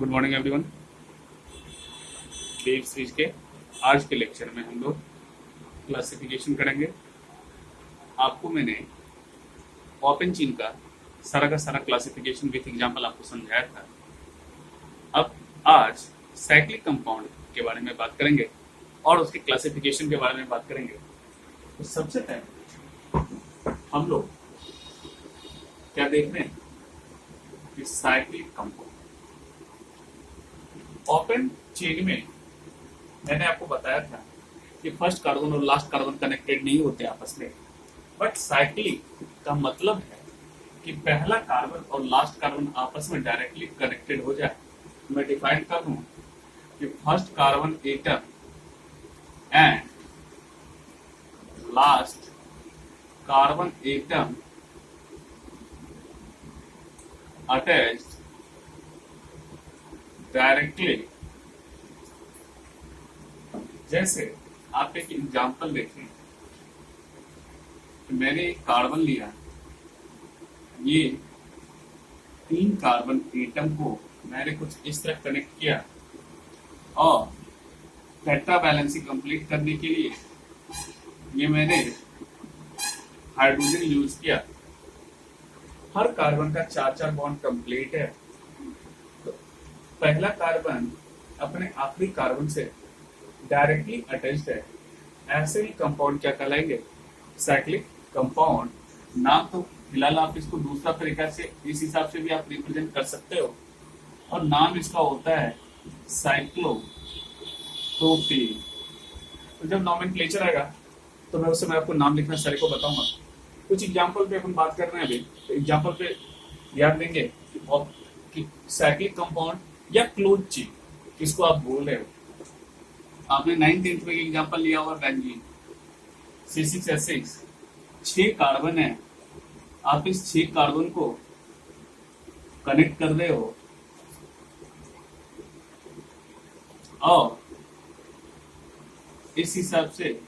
Good morning everyone. Dev series के आज के लेक्चर में हम लोग क्लासिफिकेशन करेंगे। आपको मैंने ओपन चेन का सारा क्लासिफिकेशन विथ एग्जांपल आपको समझाया था। अब आज साइक्लिक कंपाउंड के बारे में बात करेंगे और उसके क्लासिफिकेशन के बारे में बात करेंगे। तो सबसे पहले हम लोग क्या देख रहे हैं कि साइक्लिक कंपाउंड ओपन चेन में मैंने आपको बताया था कि फर्स्ट कार्बन और लास्ट कार्बन कनेक्टेड नहीं होते आपस में, बट साइक्लिक का मतलब है कि पहला कार्बन और लास्ट कार्बन आपस में डायरेक्टली कनेक्टेड हो जाए। मैं डिफाइन कर दूं कि first carbon atom and last carbon atom attached directly. जैसे आप एक एग्जांपल देखें, मैंने एक कार्बन लिया, ये 3 कार्बन एटम को मैंने कुछ इस तरह कनेक्ट किया और टेट्रा बैलेंसिंग कंप्लीट करने के लिए ये मैंने हाइड्रोजन यूज किया। हर कार्बन का 4-4 बॉन्ड कंप्लीट है। तो पहला कार्बन अपने आखिरी कार्बन से डायरेक्टली अटैच्ड है। ऐसे ही कंपाउंड क्या कहलाएंगे? Cyclic compound. नाम तो फिलहाल आप इसको दूसरा तरीका से इस हिसाब से भी आप रिप्रेजेंट कर सकते हो, और नाम इसका होता है साइक्लोप्रोपेन। तो जब नॉमेनक्लेचर आएगा तो मैं उस समय आपको नाम लिखना सारे को बताऊंगा। कुछ एग्जाम्पल पे अपन बात कर रहे हैं अभी, तो एग्जाम्पल पे ध्यान देंगे कि साइक्लिक कंपाउंड या क्लोज चेन किसको आप बोल रहे हो। आपने 9th-10th में एग्जाम्पल लिया होगा बेंजीन C6H6, 6 कार्बन है। आप इस 6 कार्बन को कनेक्ट कर रहे हो और इस हिसाब से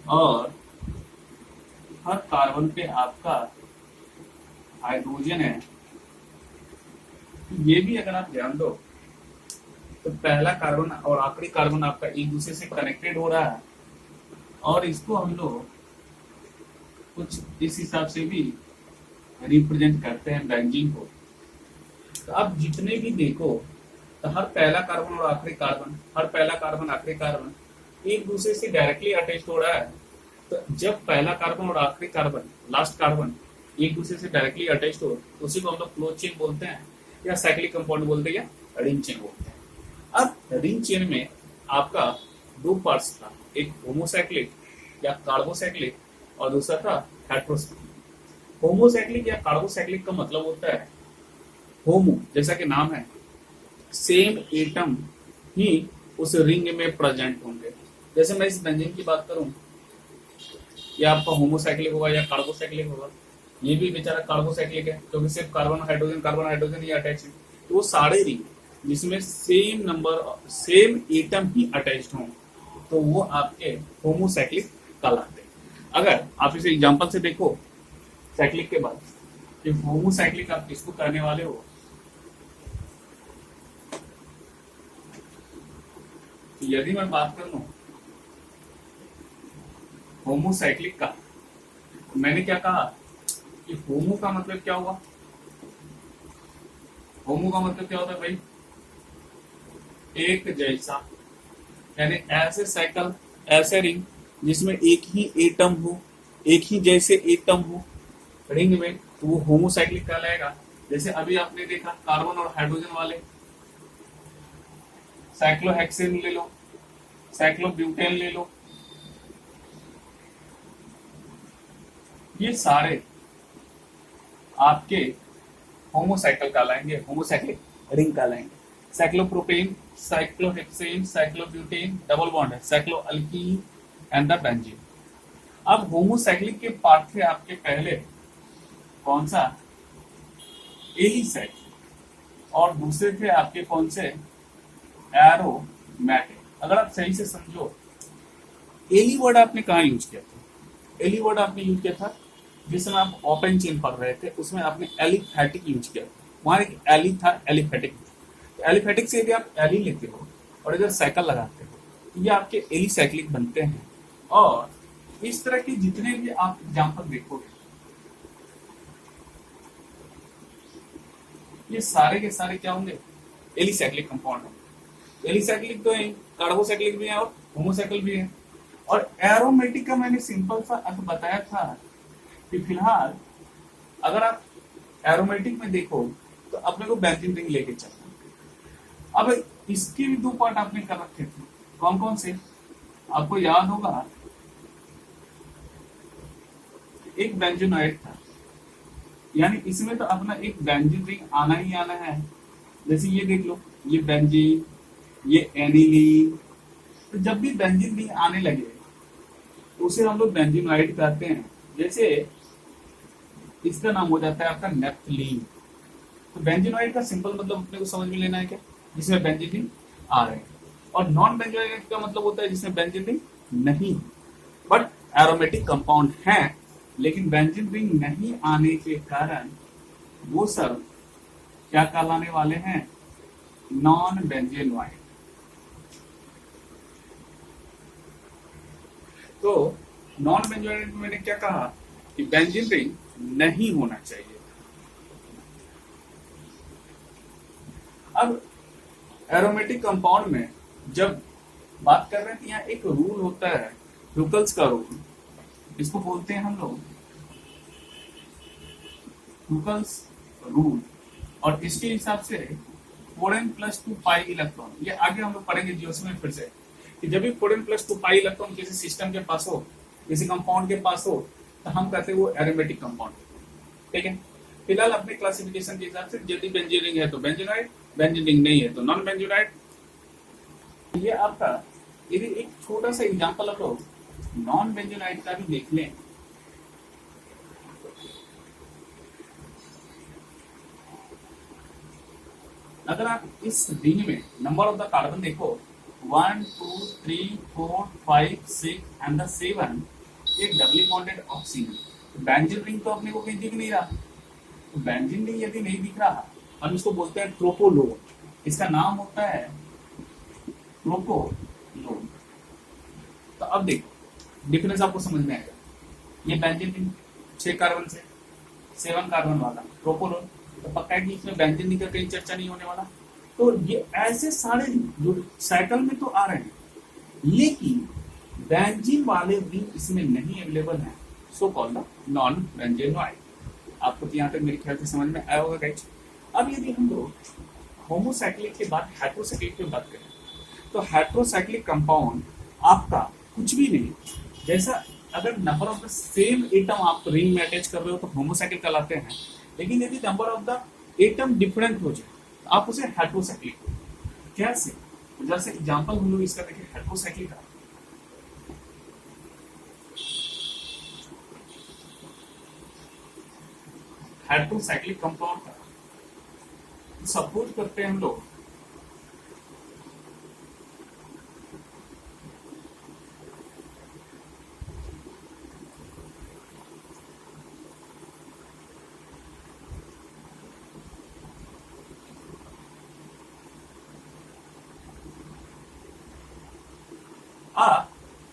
और हर कार्बन पे आपका हाइड्रोजन है। ये भी अगर आप ध्यान दो तो पहला कार्बन और आखिरी कार्बन आपका एक दूसरे से कनेक्टेड हो रहा है, और इसको हम लोग कुछ इस हिसाब से भी रिप्रेजेंट करते हैं बेंजीन को। तो आप जितने भी देखो तो हर पहला कार्बन और आखिरी कार्बन, हर पहला कार्बन आखिरी कार्बन एक दूसरे से डायरेक्टली अटैच हो रहा है। तो जब पहला कार्बन और आखिरी कार्बन, लास्ट कार्बन एक दूसरे से डायरेक्टली अटैच हो, उसी को हम लोग क्लोज चेन बोलते हैं, या साइक्लिक कंपाउंड बोलते हैं, या रिंग चेन बोलते हैं। अब रिंग चेन में आपका 2 पार्ट्स था, एक होमोसाइक्लिक या कार्बोसाइक्लिक और दूसरा था हेट्रोसाइक्लिक। होमोसाइक्लिक या कार्बोसाइक्लिक का मतलब होता है होमो, जैसा कि नाम है, सेम एटम ही उस रिंग में प्रेजेंट होंगे। जैसे मैं इस बेंजीन की बात करूं, या आपका होमोसाइक्लिक होगा या कार्बोसाइक्लिक होगा। ये भी बेचारा कार्बोसाइक्लिक है क्योंकि सिर्फ कार्बन हाइड्रोजन ही अटैच है। तो वो सारे रिंग जिसमें सेम नंबर सेम एटम ही अटैच्ड हों तो वो आपके होमोसाइक्लिक कहलाते हैं। अगर आप इसे एग्जांपल से देखो साइक्लिक के बाद कि होमोसाइक्लिक आप किसको कहने वाले हो, यदि मैं बात कर लूं होमोसाइक्लिक का, मैंने क्या कहा कि होमो का मतलब क्या हुआ? होमो का मतलब क्या होता है भाई? एक जैसा, यानी ऐसे साइकिल, ऐसे रिंग जिसमें एक ही एटम हो, एक ही जैसे एटम हो रिंग में, तो वो होमोसाइक्लिक कहलाएगा। जैसे अभी आपने देखा कार्बन और हाइड्रोजन वाले, साइक्लोहेक्सेन ले लो, साइक्लोब्यूटेन ले लो, ये सारे आपके होमोसाइकिल कहलाएंगे, होमोसाइक्लिक रिंग कहलाएंगे। Cyclopropane, cyclohexane, cyclobutane double bond है, साइक्लोअल्कीन एंड द बेंजीन। अब होमोसाइक्लिक के पार्ट थे आपके पहले कौन सा? एलिसाइक्लिक, और दूसरे थे आपके कौन से? एरोमैटिक। अगर आप सही से समझो, एली वर्ड आपने कहाँ यूज किया था? एली वर्ड आपने यूज किया था जिस समय आप ओपन चेन पढ़ रहे थे, उसमें आपने एलिफैटिक यूज किया, वहां एक एली था, एलिफैटिक। एलिफैटिक से यदि आप एली लेते हो और इधर साइकिल लगाते हो तो ये आपके एली साइक्लिक बनते हैं। और इस तरह के जितने भी आप एग्जाम्पल देखोगे ये सारे के सारे क्या होंगे, एलिसाइक्लिक कंपाउंड होंगे। एलिसाइक्लिक तो है, कार्बोसाइक्लिक भी है और होमोसाइकिल भी है। और एरोमेटिक का मैंने सिंपल सा अर्थ बताया था कि फिलहाल अगर आप एरोमेटिक में देखो तो अपने को बेंजीन रिंग लेके चलना। अब इसके भी दो पार्ट आपने कर रखे थे, कौन कौन से आपको याद होगा। एक बेंजोनाइड था, यानी इसमें तो अपना एक बेंजीन रिंग आना ही आना है। जैसे ये देख लो, ये बेंजीन, ये एनिलीन। तो जब भी बेंजीन रिंग आने लगे तो उसे हम लोग बेंजीनोइड कहते हैं। जैसे इसका नाम हो जाता है आपका नेप्थलीन। तो बेंजीनोइड का सिंपल मतलब अपने को समझ में लेना है क्या, जिसमें बेंजीन रिंग आ रहे हैं। और नॉन बेंजीनोइड का मतलब होता है जिसमें बेंजीन रिंग नहीं, बट एरोमेटिक कंपाउंड है, लेकिन बेंजीन रिंग नहीं आने के कारण वो सब क्या कहलाने वाले हैं, नॉन बेंजीनोइड। तो नॉन बेंजीनोइड में मैंने क्या कहा कि बेंजीन रिंग नहीं होना चाहिए। अब एरोमेटिक कंपाउंड में जब बात कर रहे हैं तो यहाँ एक रूल होता है, ह्यूकल्स का रूल, इसको बोलते हैं हम लोग ह्यूकल्स रूल। और इसके हिसाब से 4n+2 पाई इलेक्ट्रॉन, ये आगे हम लोग पढ़ेंगे जियोसी में फिर से, कि जब भी 4n+2 पाई इलेक्ट्रॉन किसी सिस्टम के पास हो, किसी कंपाउंड के पास हो, तो हम कहते हैं वो एरोमेटिक कंपाउंड। ठीक है, फिलहाल अपने क्लासिफिकेशन के हिसाब से यदि बेंजीन रिंग है तो बेंजीनोइड, बेंजीन रिंग नहीं है तो नॉन बेंजीनोइड। ये आपका, यदि एक छोटा सा एग्जांपल आप लोग नॉन बेंजीनोइड का भी देख लें, अगर आप इस रिंग में नंबर ऑफ द कार्बन देखो 1 2 3 4 5 6 एंड द 7 एक doubly bonded oxygen. Benzene ring तो अपने को कहीं दिख नहीं रहा। तो बेंजीन रिंग यदि नहीं दिख रहा, हम इसको बोलते हैं ट्रोपोलोन। इसका नाम होता है ट्रोपोलोन। तो अब देखो डिफरेंस आपको समझ में आएगा। ये बेंजीन रिंग 6 कार्बन से 7 कार्बन वाला ट्रोपोलोन, तो पक्का है कि इसमें बेंजीन रिंग का कहीं चर्चा नहीं होने वाला। तो ये ऐसे सारे जो साइकिल में तो आ रहे हैं, लेकिन बेंजीन वाले रिंग इसमें नहीं अवेलेबल है, सो कॉल्ड नॉन बेंजीनोइड। आपको यहाँ तक मेरे ख्याल से समझ में आया होगा गाइस। अब यदि हम लोग होमोसाइक्लिक के बाद हेट्रोसाइक्लिक की बात करें, तो हेट्रोसाइक्लिक कंपाउंड आपका कुछ भी नहीं, जैसा अगर number of the same atom आप रिंग में अटैच कर रहे हो तो होमोसाइक्लिक कहलाते हैं, लेकिन यदि number of the atom different हो जाए तो आप उसे हेट्रोसाइक्लिक। कैसे, जैसे एग्जांपल हम लोग इसका देखिए हेट्रोसाइक्लिक का। हेट्रोसाइक्लिक कंपाउंड का सपोज करते हैं हम लोग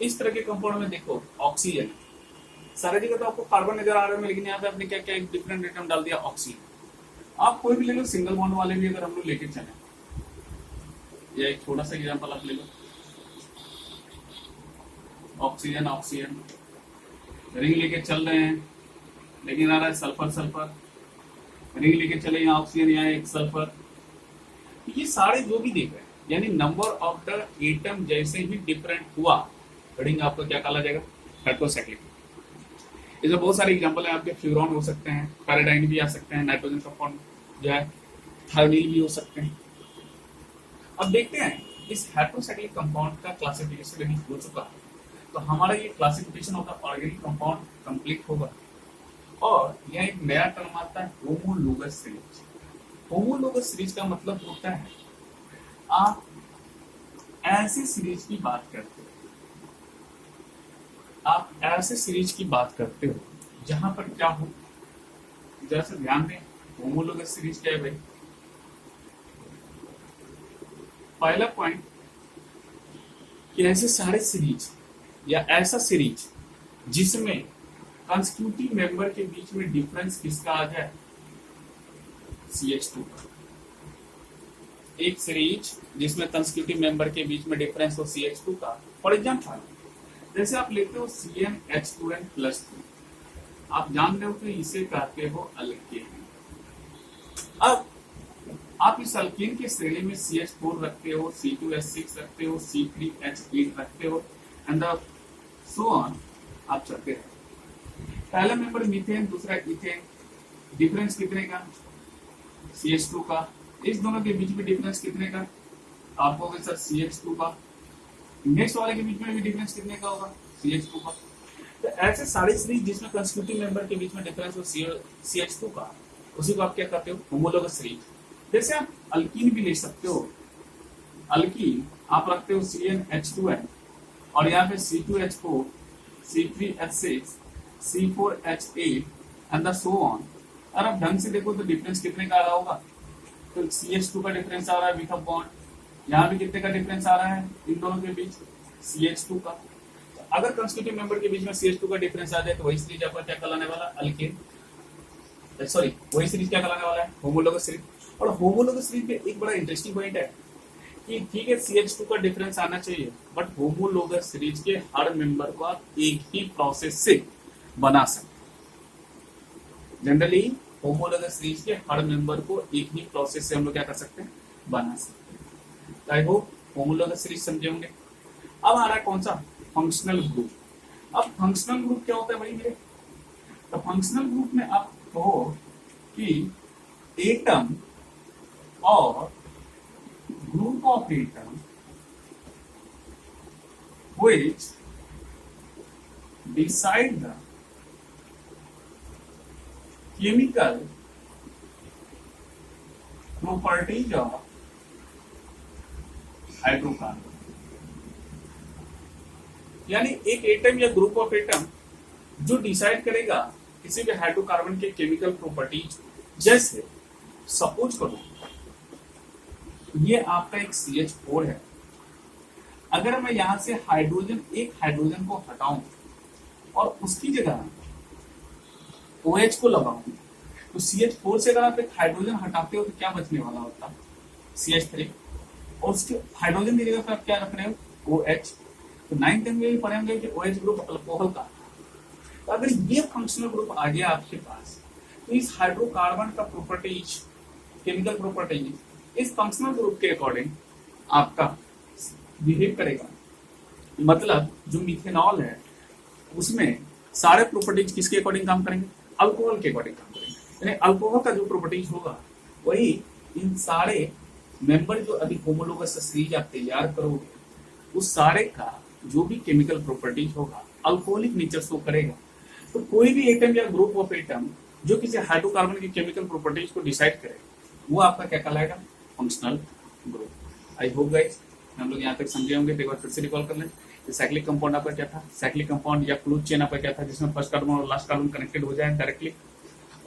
इस तरह के कंपाउंड में देखो ऑक्सीजन, सारे जगह तो आपको कार्बन नजर आ रहे हैं, लेकिन यहाँ पे आपने क्या क्या एक डिफरेंट एटम डाल दिया ऑक्सीजन। आप कोई भी ले लो, सिंगल बॉन्ड वाले भी अगर हम लोग लेके चले, या एक छोटा सा एग्जांपल आप ले लो, ऑक्सीजन ऑक्सीजन रिंग लेके चल रहे हैं, लेकिन आ रहा है सल्फर सल्फर, रिंग लेके चले यहाँ ऑक्सीजन, यहाँ एक सल्फर। ये सारे जो भी देख रहे हैं, यानी नंबर ऑफ द एटम जैसे ही डिफरेंट हुआ, रिंग आपका क्या कहा जाएगा, हेट्रोसाइक्लिक। इसमें बहुत सारे एग्जांपल है आपके, फ्यूरॉन हो सकते हैं, पैराडाइन भी आ सकते हैं, नाइट्रोजन कंपाउंड जो है थायोनील भी हो सकते हैं। अब देखते हैं इस हेट्रोसाइक्लिक कंपाउंड का क्लासिफिकेशन यदि हो चुका है तो हमारा ये classification of the organic compound complete होगा। और यह एक नया टर्म आता है होमोलोगस सीरीज। होमोलोगस सीरीज का मतलब होता है आप ऐसी सीरीज की बात करते हैं आप ऐसे सीरीज की बात करते हो जहां पर क्या हो, जरा सा ध्यान दें। होमोलोगस सीरीज क्या है भाई? पहला पॉइंट कि ऐसे सारे सीरीज या ऐसा सीरीज जिसमें कंस्टिट्यूटिव मेंबर के बीच में डिफरेंस किसका आ जाए? CH2 का। एक सीरीज जिसमें कंस्टिट्यूटिव मेंबर के बीच में डिफरेंस हो CH2 का। फॉर एग्जाम्पल जैसे आप लेते हो CnH2n+2, आप जान रहे हो कि इसे कहते हो अल्केन। अब आप इस अल्केन के श्रेणी में CH4 रखते हो, C2H6 रखते हो, C3H8 रखते हो एंड सो ऑन, आप चलते रहे। पहला मेंबर मीथेन, दूसरा इथेन, डिफरेंस कितने का? CH2 का। इस दोनों के बीच में डिफरेंस कितने का? आपको होगा सर CH2 का। नेक्स्ट वाले के बीच में भी डिफरेंस कितने का होगा? CH2 का। तो ऐसे सारे सीरीज जिसमें कंस्टिट्यूटिव मेंबर के बीच में डिफरेंस हो CH2 का, उसी को आप क्या कहते हो? Homologous series. जैसे आप अल्कीन भी ले सकते हो। अल्कीन आप रखते हो CnH2n और यहाँ पे C2H4, C3H6, C4H8 and so on. और आप ढंग से देखो तो डिफरेंस कितने का आ रहा होगा? तो CH2 का डिफरेंस आ रहा है विथ अ बॉन्ड, यहाँ भी कितने का डिफरेंस आ रहा है इन दोनों के बीच? CH2 का। तो अगर कंस्टिट्यूटिव मेंबर के बीच में CH2 का डिफरेंस आ जाए तो वही सीरीज आपका क्या कहलाने वाला? अल्केन। सॉरी, वही सीरीज क्या कहलाने वाला है? Homologous series. और होमोलोगस सीरीज में एक बड़ा इंटरेस्टिंग पॉइंट है कि ठीक है CH2 का डिफरेंस आना चाहिए, बट होमोलोगस सीरीज के हर मेंबर को आप एक ही प्रोसेस से बना सकते हैं। जनरली होमोलोगस सीरीज के हर मेंबर को एक ही प्रोसेस से हम लोग क्या कर सकते हैं? बना सकते हैं। आई होप होमोलोगस सीरीज समझे होंगे। अब आ रहा है कौन सा? Functional group. अब फंक्शनल ग्रुप क्या होता है भाई मेरे? तो फंक्शनल ग्रुप में आप कहो कि एटम और group of atom which decide the chemical properties of hydrocarbon. यानी एक एटम या ग्रुप ऑफ एटम जो डिसाइड करेगा किसी भी हाइड्रोकार्बन के केमिकल प्रॉपर्टीज। जैसे सपोज करो ये आपका एक CH4 है, अगर मैं यहां से एक हाइड्रोजन को हटाऊं और उसकी जगह OH को लगाऊं, तो CH4 से अगर आप एक हाइड्रोजन हटाते हो तो क्या बचने वाला होता? CH3। और उसके हाइड्रोजन की जगह पर आप क्या रख रहे हो? OH। तो 9th में भी पढ़े होंगे कि OH ग्रुप अल्कोहल का। तो अगर ये फंक्शनल ग्रुप आ गया आपके पास, तो इस हाइड्रोकार्बन का प्रॉपर्टीज, केमिकल प्रॉपर्टीज इस फंक्शनल ग्रुप के अकॉर्डिंग आपका बिहेव करेगा। मतलब जो मिथेनॉल है उसमें सारे प्रॉपर्टीज किसके अकॉर्डिंग काम करेंगे? अल्कोहल के अकॉर्डिंग काम करेंगे। यानी अल्कोहल का जो प्रॉपर्टीज होगा वही इन सारे मेंबर जो अभी होमोलोगस सीरीज आप तैयार करोगे उस सारे का जो भी केमिकल प्रॉपर्टीज होगा अल्कोहलिक नेचर शो करेगा। तो कोई भी एटम या ग्रुप ऑफ एटम जो किसी हाइड्रोकार्बन की केमिकल प्रॉपर्टीज को डिसाइड करे वो आपका क्या कहलाएगा? Functional group. I hope guys हम लोग यहाँ तक समझे होंगे। तो एक बार फिर से रिकॉल कर लें। साइक्लिक कंपाउंड आपका क्या था? साइक्लिक कंपाउंड या क्लोज चेन आपका क्या था? जिसमें फर्स्ट कार्बन और लास्ट कार्बन कनेक्टेड हो जाए डायरेक्टली।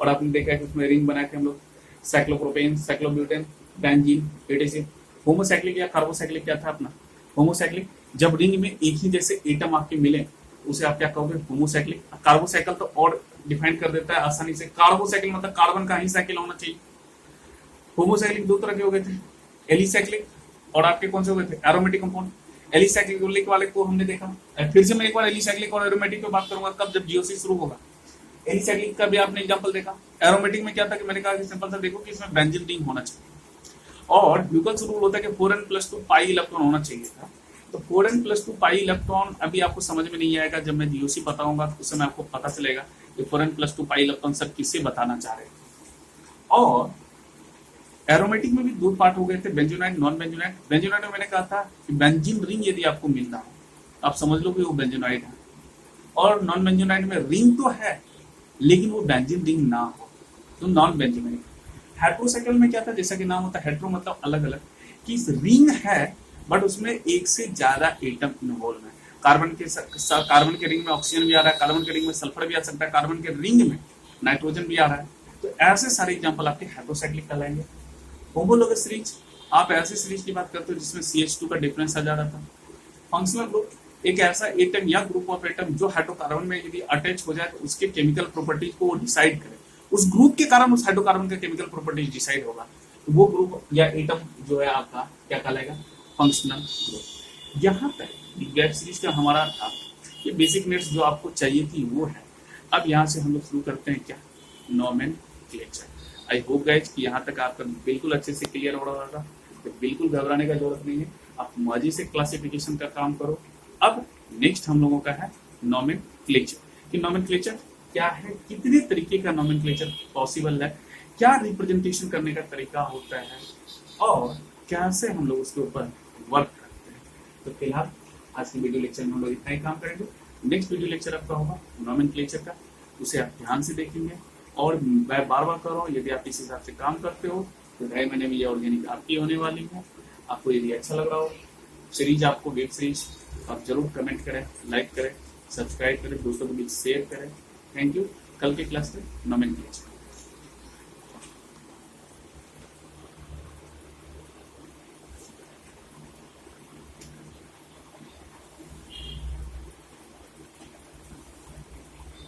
और आपने देखा है कि उसमें रिंग बनाए थे हम लोग, cyclopropane, cyclobutane, benzene, ETC. Homocyclic या कार्बोसाइक्लिक क्या था अपना? होमोसाइक्लिक। जब रिंग में एक ही जैसे एटम आपके मिले उसे आप क्या कहोगे? होमोसाइक्लिक। कार्बोसाइकिल तो और डिफाइन कर देता है आसानी से। कार्बोसाइकिल मतलब कार्बन का ही साइकिल होना चाहिए। होमोसाइक्लिक दो तरह के हो गए थे, एलिसाइक्लिक और आपके कौन से हो गए थे? Aromatic compound. एलिसाइक्लिक वाले को हमने देखा। फिर से मैं एक बार एलिसाइक्लिक और एरोमेटिक पे बात करूंगा कब, जब जीओसी शुरू होगा। एलिसाइक्लिक का भी आपने एग्जांपल देखा। एरोमेटिक में क्या था कि मैंने कहा कि सिंपल सा देखो कि इसमें बेंजीन रिंग होना चाहिए और न्यूटन्स रूल होता है कि 4n+2 पाई इलेक्ट्रॉन होना चाहिए था। तो 4n+2 पाई इलेक्ट्रॉन अभी आपको समझ में नहीं आएगा, जब मैं जीओसी बताऊंगा तो उस समय आपको पता चलेगा कि 4n+2 पाई इलेक्ट्रॉन सर किससे बताना चाह रहे हैं। और एरोमेटिक में भी दो पार्ट हो गए थे, बेंजोनाइट, नॉन बेंजोनाइट। बेंजोनाइट में मैंने कहा था कि बेंजीन रिंग यदि आपको मिलता हो आप समझ लो कि वो बेंजोनाइट है। और नॉन बेंजोनाइट में रिंग तो है लेकिन वो बेंजीन रिंग ना हो तो नॉन बेंजोनाइट। हेट्रोसाइकिल में क्या था? जैसा कि नाम होता है हेट्रो मतलब अलग अलग, कि रिंग है बट उसमें एक से ज्यादा एटम इन्वॉल्व है। कार्बन के रिंग में ऑक्सीजन भी आ रहा है, कार्बन के रिंग में सल्फर भी आ सकता है, कार्बन के रिंग में नाइट्रोजन भी आ रहा है। तो ऐसे सारे एग्जांपल आपके हेटेरोसाइक्लिक कहलाएंगे। होमोलोगस सीरीज, आप ऐसे सीरीज की बात करते हो जिसमें CH2 का डिफरेंस आ जा रहा था। फंक्शनल ग्रुप, एक ऐसा एटम या ग्रुप ऑफ एटम जो हाइड्रोकार्बन में यदि अटैच हो जाए तो उसके केमिकल प्रॉपर्टीज को डिसाइड करे, उस ग्रुप के कारण उस हाइड्रोकार्बन का केमिकल प्रॉपर्टीज डिसाइड होगा, तो वो ग्रुप या एटम जो है आपका क्या कहलाएगा, फंक्शनल ग्रुप। यहाँ तक वेब सीरीज का हमारा था, ये बेसिक नीड्स जो आपको चाहिए थी वो है। अब यहाँ से हम लोग शुरू करते हैं क्या, नोमेनक्लेचर। आई होप गाइज कि यहाँ तक आपका बिल्कुल अच्छे से क्लियर हो रहा होगा, तो बिल्कुल घबराने का जरूरत नहीं है, आप मर्जी से क्लासिफिकेशन का काम करो। अब नेक्स्ट हम लोगों का है नोमेनक्लेचर, कि नोमेनक्लेचर क्या है, कितने तरीके का नोमेनक्लेचर पॉसिबल है, क्या रिप्रेजेंटेशन करने का तरीका होता है, और कैसे हम लोग उसके ऊपर वर्क करते हैं। तो फिलहाल आज की वीडियो लेक्चर में हम लोग इतना ही काम करेंगे। नेक्स्ट वीडियो लेक्चर आपका होगा नोमेनक्लेचर का, उसे आप ध्यान से देखेंगे। और मैं बार बार कर रहा हूँ, यदि आप इस हिसाब से काम करते हो तो 2.5 महीने में ये ऑर्गेनिक आपकी होने वाली है। आपको यदि अच्छा लग रहा हो सीरीज, आपको वेब सीरीज, आप जरूर कमेंट करें, लाइक करें, सब्सक्राइब करें, दोस्तों के बीच शेयर करें। Thank you. कल के क्लास में नोमेनक्लेचर।